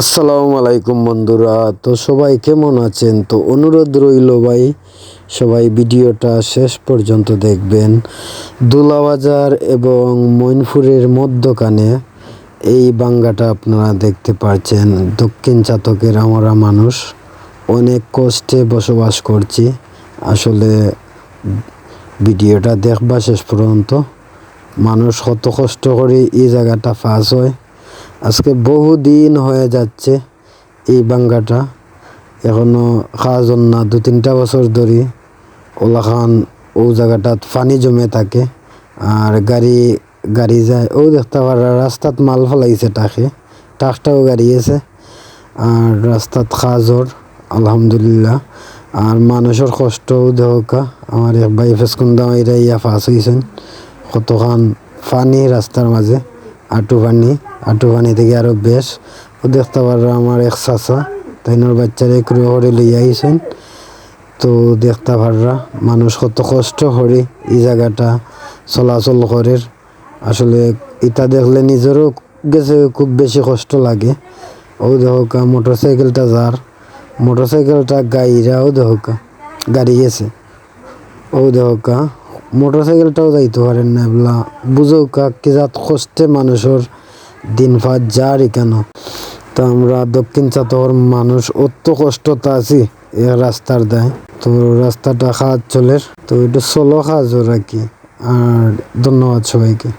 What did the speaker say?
আসসালামু আলাইকুম বন্ধুরা। তো সবাই কেমন আছেন? তো অনুরোধ রইল ভাই, সবাই ভিডিওটা শেষ পর্যন্ত দেখবেন। দুলাবাজার এবং মইনপুরের মধ্যখানে এই বাঙ্গাটা আপনারা দেখতে পাচ্ছেন। দক্ষিণ চাতকের আমরা মানুষ অনেক কষ্টে বসবাস করছি। আসলে ভিডিওটা দেখবা শেষ পর্যন্ত। মানুষ কত কষ্ট করে এই জায়গাটা পাস হয়। আজকে বহুদিন হয়ে যাচ্ছে এই বাঙ্গাটা, এখনো কাজ না। 2-3টা বছর ধরে ওলাখান ও জায়গাটাত পানি জমে থাকে আর গাড়ি যায়। ও দেখতে পারা রাস্তাত মাল ফেলাইছে টাকটাও গাড়ি আছে আর রাস্তাত কাজর আলহামদুলিল্লাহ। আর মানুষের কষ্টও দেখা। আমার এক ভাই ফেসকুন্দা মাইরা ইয়া ফাঁস হয়েছেন। কতখান পানি রাস্তার মাঝে, আঁটু পানি থেকে আরও বেশ। ও দেখতে পারো আমার এক চাচা তাইনোর বাচ্চারা একটু করে লইয়া আইছেন। তো দেখতে পাররা মানুষ কত কষ্ট করে এই জায়গাটা চলাচল করে। আসলে এটা দেখলে নিজেরও গেছে খুব বেশি কষ্ট লাগে। ও দেখা মোটরসাইকেলটা গাড়িরাও দেখা গাড়ি গেছে। ও দেখা মোটরসাইকেলটাও যাইতে পারেন না। এগুলা বুঝৌকা কি জাত কষ্টে মানুষের দিন ভাত যারই কেন। তো আমরা দক্ষিণ চাতর মানুষ অত কষ্টতে আছি এ রাস্তার দায়। তো রাস্তাটা কাজ চলে, তো এটা সোলো কাজ ওরা কি। আর ধন্যবাদ সবাইকে।